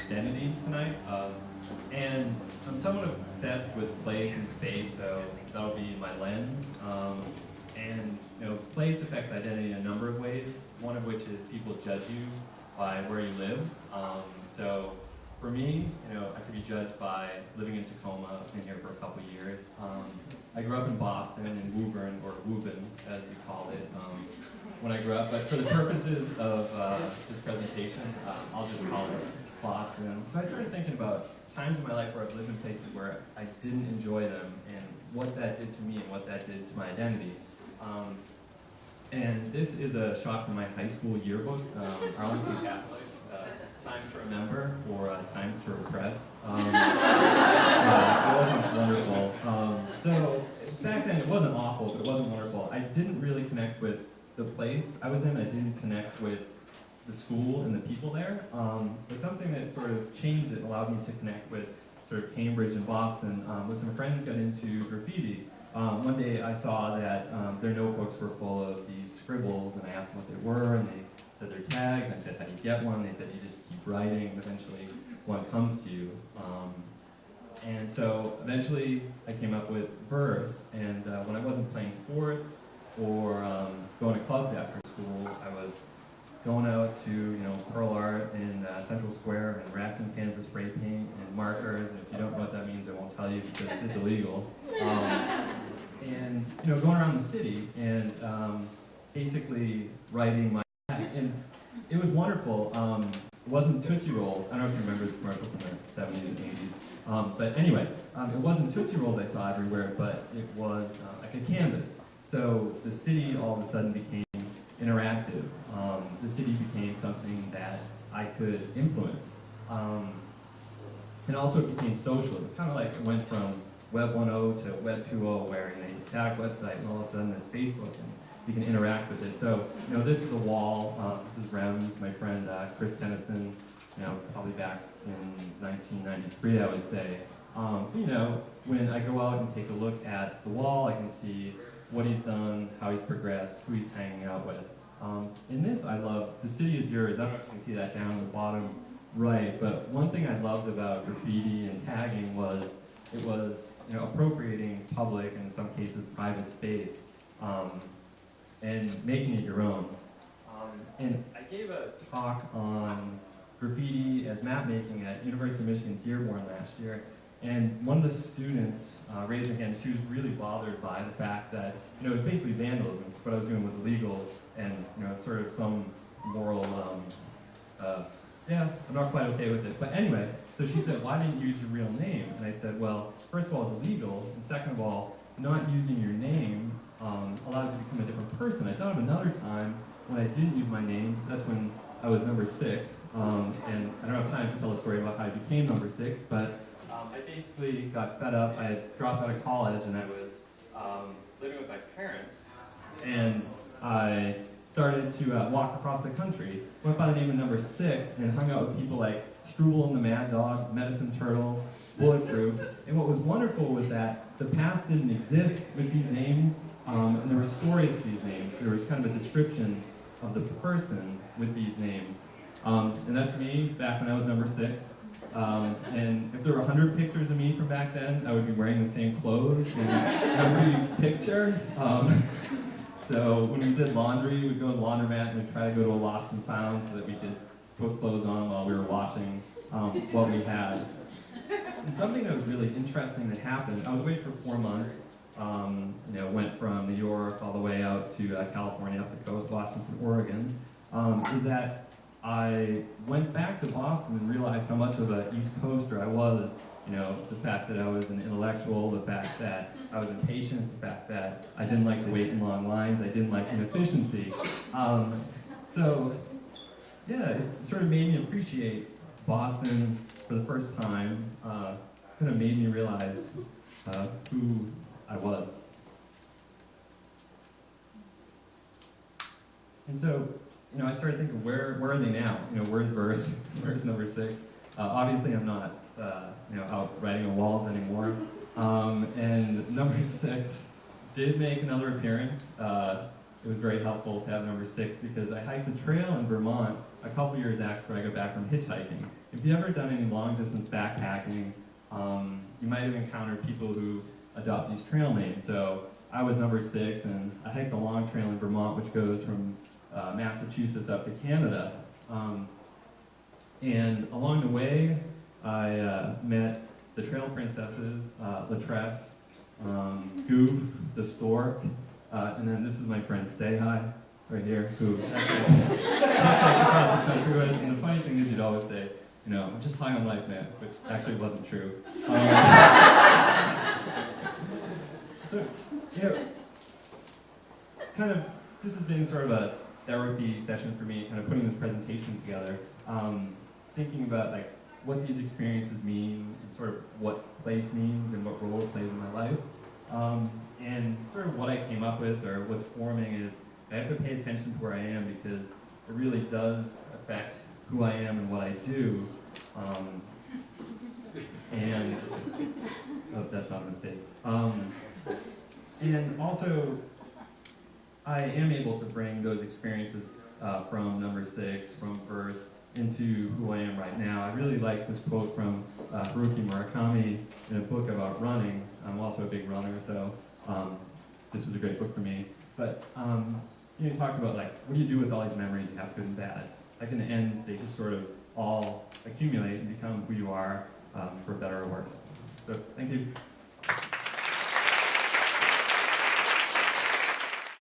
identity tonight. And I'm somewhat obsessed with place and space, so that'll be my lens. And place affects identity in a number of ways, one of which is people judge you by where you live. So for me, I could be judged by living in Tacoma. I've been here for a couple of years. I grew up in Boston, in Woburn, or Woburn, as we call it, when I grew up. But for the purposes of this presentation, I'll just call it Boston. So I started thinking about times in my life where I've lived in places where I didn't enjoy them, and what that did to me and what that did to my identity. And this is a shot from my high school yearbook, Arlington Catholic. Times to remember, or times to repress. It wasn't wonderful. So back then it wasn't awful, but it wasn't wonderful. I didn't really connect with the place I was in. I didn't connect with the school and the people there. But something that sort of changed it, allowed me to connect with sort of Cambridge and Boston. With some friends got into graffiti. One day I saw that their notebooks were full of these scribbles, and I asked them what they were, and they said they're tags. I said, how do you get one? They said, you just keep writing, and eventually one comes to you. And so eventually I came up with verse, and when I wasn't playing sports or going to clubs after school, I was going out to Pearl Art in Central Square and racking cans of spray paint and markers. And if you don't know what that means, I won't tell you because it's illegal. And going around the city and basically writing my and it was wonderful. It wasn't Tootsie Rolls. I don't know if you remember this commercial from the 70s and 80s. But anyway, it wasn't Tootsie Rolls I saw everywhere, but it was like a canvas. So the city all of a sudden became interactive. The city became something that I could influence. And also it became social. It was kind of like it went from Web 1.0 to Web 2.0, where you have a static website and all of a sudden it's Facebook and you can interact with it. So, this is a wall. This is Rems, my friend Chris Tennyson, probably back in 1993, I would say. When I go out and take a look at the wall, I can see what he's done, how he's progressed, who he's hanging out with. In this, I love The City Is Yours. I don't know if you can see that down in the bottom right, but one thing I loved about graffiti and tagging was it was appropriating public, and in some cases private space, and making it your own. And I gave a talk on graffiti as map making at University of Michigan Dearborn last year, and one of the students raised her hand. She was really bothered by the fact that it was basically vandalism. What I was doing was illegal, and it's sort of some moral. I'm not quite okay with it. But anyway, so she said, "Why didn't you use your real name?" And I said, "Well, first of all, it's illegal, and second of all, not using your name allows you to become a different person." I thought of another time when I didn't use my name. That's when I was number 6, and I don't have time to tell a story about how I became number 6, but I basically got fed up. I had dropped out of college, and I was living with my parents, and I started to walk across the country, went by the name of number 6, and hung out with people like Struble and the Mad Dog, Medicine Turtle, Bulletproof. And what was wonderful was that the past didn't exist with these names, and there were stories to these names. There was kind of a description of the person with these names. And that's me back when I was number 6. And if there were 100 pictures of me from back then, I would be wearing the same clothes in every picture. So when we did laundry, we'd go to the laundromat and we'd try to go to a lost and found so that we could put clothes on while we were washing what we had. And something that was really interesting that happened, I was away for 4 months, went from New York all the way out to California, up the coast, Washington, Oregon, is that I went back to Boston and realized how much of an East Coaster I was. The fact that I was an intellectual, the fact that I was impatient, the fact that I didn't like to wait in long lines, I didn't like inefficiency. So, it sort of made me appreciate Boston for the first time, kind of made me realize who I was. And so, I started thinking, where are they now? Where's verse? Where's number 6? Obviously, I'm not, out writing on walls anymore. And number 6 did make another appearance. it was very helpful to have number 6 because I hiked a trail in Vermont a couple years after I got back from hitchhiking. If you've ever done any long distance backpacking, you might have encountered people who adopt these trail names. So I was number 6, and I hiked a long trail in Vermont, which goes from Massachusetts up to Canada. And along the way, I met the trail princesses, Latress, Goof, the stork, and then this is my friend Stay High, right here, who actually across the country with. And the funny thing is, you'd always say, you know, I'm just high on life, man, which actually wasn't true. So, you know, kind of, this has been sort of a therapy session for me, kind of putting this presentation together, thinking about like what these experiences mean, and sort of what place means and what role it plays in my life. And sort of what I came up with, or what's forming, is I have to pay attention to where I am because it really does affect who I am and what I do. And, oh, that's not a mistake. And also, I am able to bring those experiences from number 6, from verse, into who I am right now. I really like this quote from Haruki Murakami in a book about running. I'm also a big runner, so this was a great book for me. But you know, he talks about like, what do you do with all these memories you have, good and bad? Like in the end, they just sort of all accumulate and become who you are, for better or worse. So thank you.